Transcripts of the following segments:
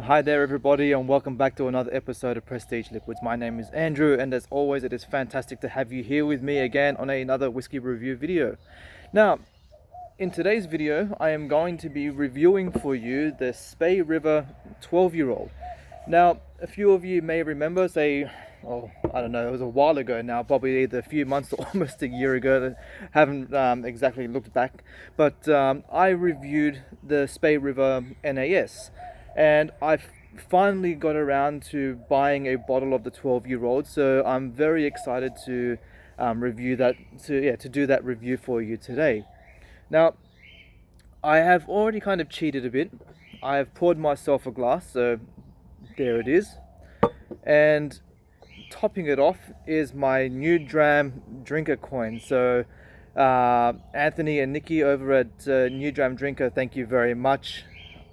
Hi there everybody, and welcome back to another episode of Prestige Liquids. My name is Andrew, and as always it is fantastic to have you here with me again on another whiskey review video. Now, in today's video I am going to be reviewing for you the Spey River 12-year-old. Now, a few of you may remember, I don't know, it was a while ago now, probably either a few months or almost a year ago. Haven't exactly looked back, but I reviewed the Spey River NAS, and I finally got around to buying a bottle of the 12-year-old. So I'm very excited to review that, to do that review for you today. Now, I have already kind of cheated a bit. I have poured myself a glass, so there it is. And topping it off is my New Dram Drinker coin. So Anthony and Nikki over at New Dram Drinker, thank you very much.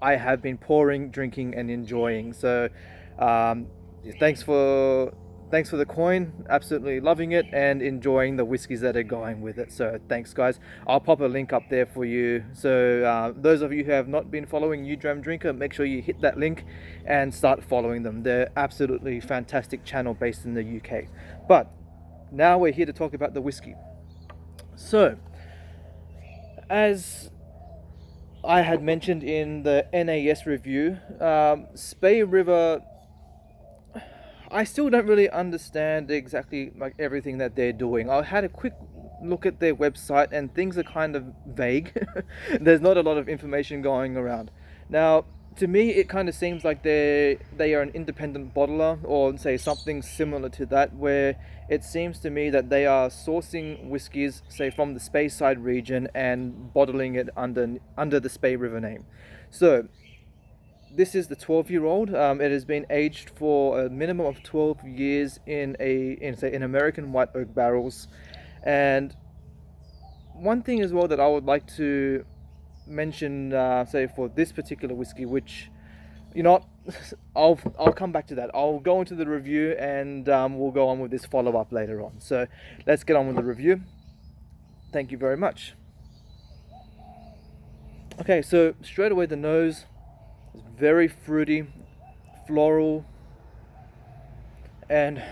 I have been pouring, drinking, and enjoying. So thanks for the coin. Absolutely loving it and enjoying the whiskeys that are going with it. So thanks, guys. I'll pop a link up there for you. So those of you who have not been following New Dram Drinker, make sure you hit that link and start following them. They're absolutely fantastic channel based in the UK. But now we're here to talk about the whiskey. So, as I had mentioned in the NAS review, Spey River, I still don't really understand exactly like everything that they're doing. I had a quick look at their website and things are kind of vague. There's not a lot of information going around. Now, to me, it kind of seems like they are an independent bottler, or say something similar to that, where it seems to me that they are sourcing whiskies, say from the Speyside region, and bottling it under the Spey River name. So this is the 12-year-old. It has been aged for a minimum of 12 years in American white oak barrels. And one thing as well that I would like to mention, say for this particular whiskey, which, you know, I'll come back to that. I'll go into the review and we'll go on with this follow-up later on. So let's get on with the review. Thank you very much. Okay, so straight away the nose is very fruity, floral, and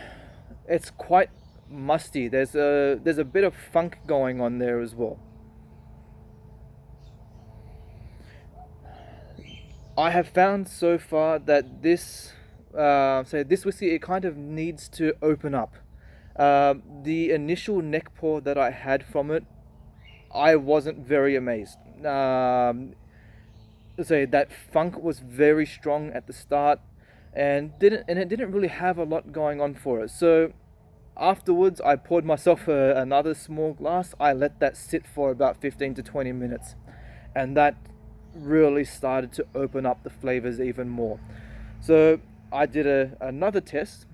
it's quite musty. There's a bit of funk going on there as well. I have found so far that this whiskey, it kind of needs to open up. The initial neck pour that I had from it, I wasn't very amazed. That funk was very strong at the start, and it didn't really have a lot going on for it. So afterwards, I poured myself another small glass. I let that sit for about 15 to 20 minutes, and that really started to open up the flavors even more. So I did another test,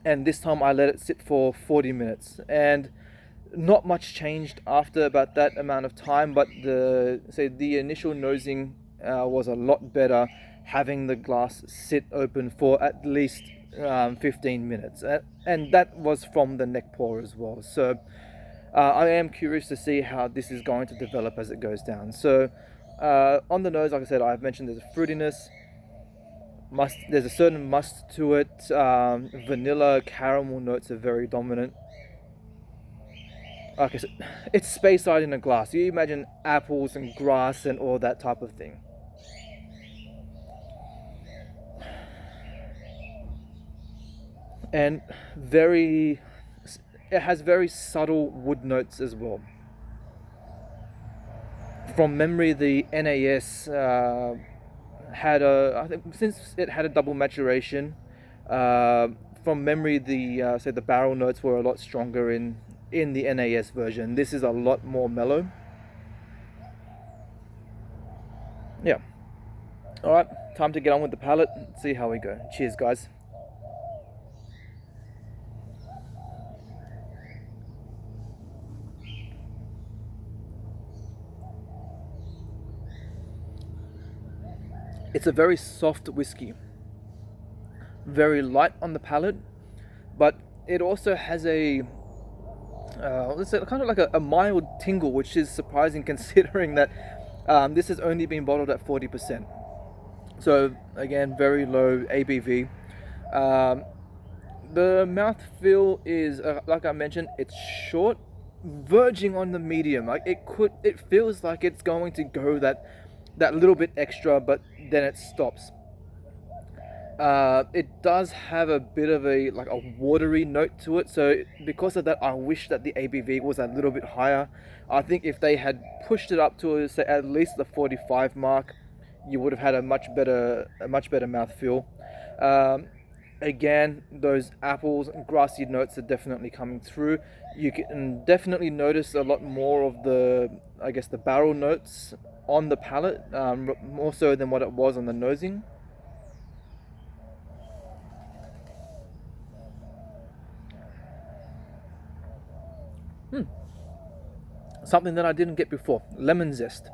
and this time I let it sit for 40 minutes, and not much changed after about that amount of time, but the initial nosing was a lot better, having the glass sit open for at least 15 minutes, and that was from the neck pour as well. So I am curious to see how this is going to develop as it goes down. So on the nose, like I said, I've mentioned there's a fruitiness, there's a certain must to it. Vanilla, caramel notes are very dominant. Okay, so it's Speyside in a glass. You imagine apples and grass and all that type of thing. And it has very subtle wood notes as well. From memory, the NAS I think since it had a double maturation, from memory, the barrel notes were a lot stronger in the NAS version. This is a lot more mellow. Yeah. All right, time to get on with the palate. See how we go. Cheers, guys. It's a very soft whiskey, very light on the palate, but it also has a let's say kind of like a mild tingle, which is surprising considering that this has only been bottled at 40%. So again, very low ABV. Um, the mouthfeel is, like I mentioned, it's short, verging on the medium. Like it feels like it's going to go that little bit extra, but then it stops. It does have a bit of a watery note to it, so because of that I wish that the ABV was a little bit higher. I think if they had pushed it up to, say, at least the 45 mark, you would have had a much better mouthfeel. um, Again, those apples and grassy notes are definitely coming through. You can definitely notice a lot more of the, I guess, the barrel notes on the palate, more so than what it was on the nosing. Something that I didn't get before: lemon zest.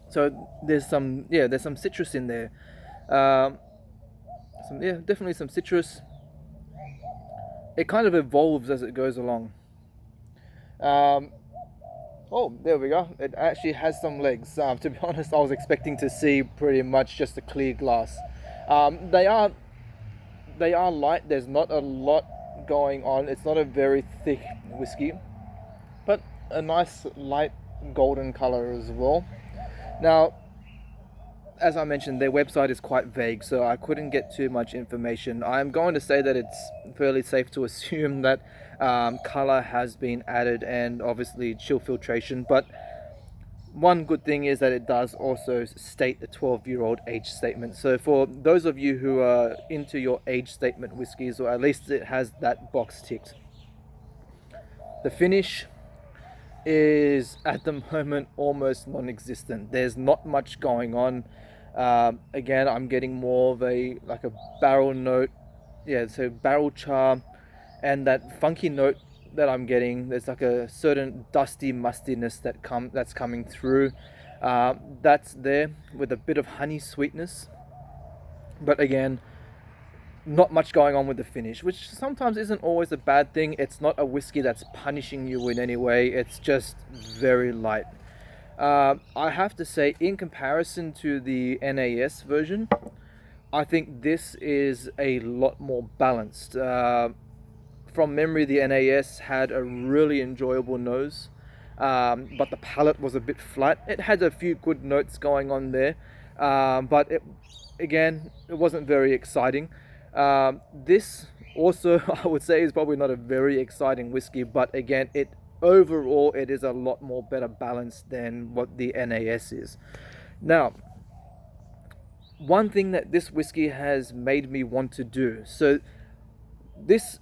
So there's some citrus in there. Um, Definitely some citrus. It kind of evolves as it goes along. Um, oh, there we go. It actually has some legs. To be honest, I was expecting to see pretty much just a clear glass. They are light. There's not a lot going on. It's not a very thick whiskey, but a nice light golden color as well. Now, as I mentioned, their website is quite vague, so I couldn't get too much information. I'm going to say that it's fairly safe to assume that color has been added and obviously chill filtration, but one good thing is that it does also state a 12-year-old age statement. So for those of you who are into your age statement whiskies, or at least it has that box ticked. The finish is at the moment almost non-existent. There's not much going on. Again, I'm getting more of a barrel note, so barrel char, and that funky note that I'm getting. There's like a certain dusty mustiness that's coming through. That's there with a bit of honey sweetness, but again, not much going on with the finish, which sometimes isn't always a bad thing. It's not a whiskey that's punishing you in any way. It's just very light. I have to say, in comparison to the NAS version, I think this is a lot more balanced. From memory, the NAS had a really enjoyable nose, but the palate was a bit flat. It had a few good notes going on there, but it wasn't very exciting. This also, I would say, is probably not a very exciting whiskey, but again, overall it is a lot more better balanced than what the NAS is. Now, one thing that this whiskey has made me want to do, so this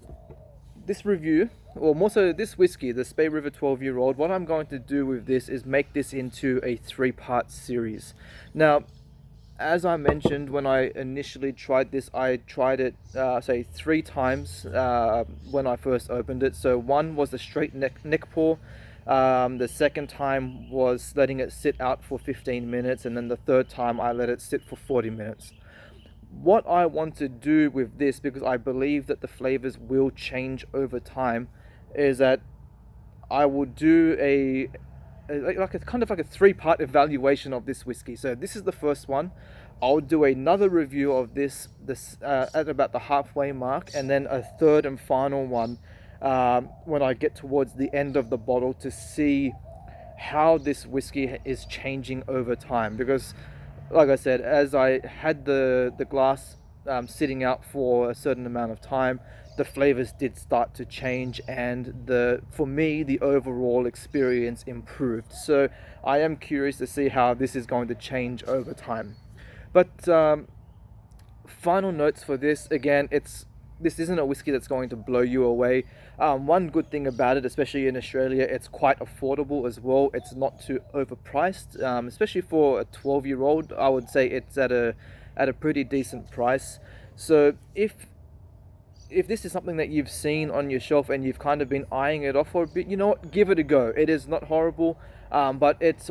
review, or more so this whiskey, the Spey River 12-year-old, what I'm going to do with this is make this into a 3-part series. Now, as I mentioned, when I initially tried this, I tried it, say, 3 times when I first opened it. So one was the straight neck pour. The second time was letting it sit out for 15 minutes. And then the third time I let it sit for 40 minutes. What I want to do with this, because I believe that the flavors will change over time, is that I will do a kind of like a 3-part evaluation of this whiskey. So this is the first one. I'll do another review of this at about the halfway mark, and then a third and final one when I get towards the end of the bottle, to see how this whiskey is changing over time. Because, like I said, as I had the glass sitting out for a certain amount of time, the flavors did start to change, and for me, the overall experience improved. So I am curious to see how this is going to change over time. But final notes for this, again, this isn't a whiskey that's going to blow you away. One good thing about it, especially in Australia, it's quite affordable as well. It's not too overpriced, especially for a 12-year-old. I would say it's at a pretty decent price. So if this is something that you've seen on your shelf and you've kind of been eyeing it off for a bit, you know what, give it a go. It is not horrible, but it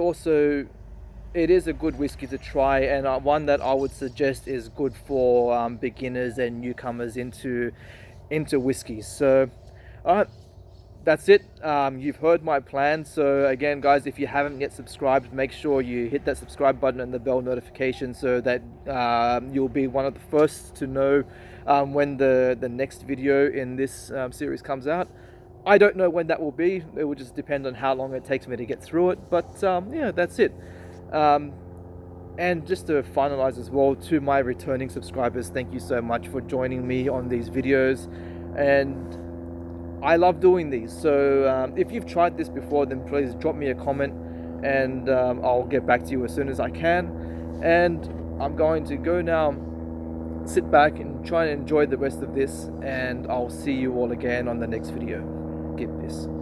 is a good whiskey to try, and one that I would suggest is good for beginners and newcomers into whiskies. So, that's it. You've heard my plan. So again, guys, if you haven't yet subscribed, make sure you hit that subscribe button and the bell notification so that you'll be one of the first to know when the next video in this series comes out. I don't know when that will be. It will just depend on how long it takes me to get through it. But yeah, that's it. And just to finalize as well, to my returning subscribers, thank you so much for joining me on these videos. And I love doing these. So if you've tried this before, then please drop me a comment and I'll get back to you as soon as I can. And I'm going to go now, sit back and try and enjoy the rest of this, and I'll see you all again on the next video. Kippis.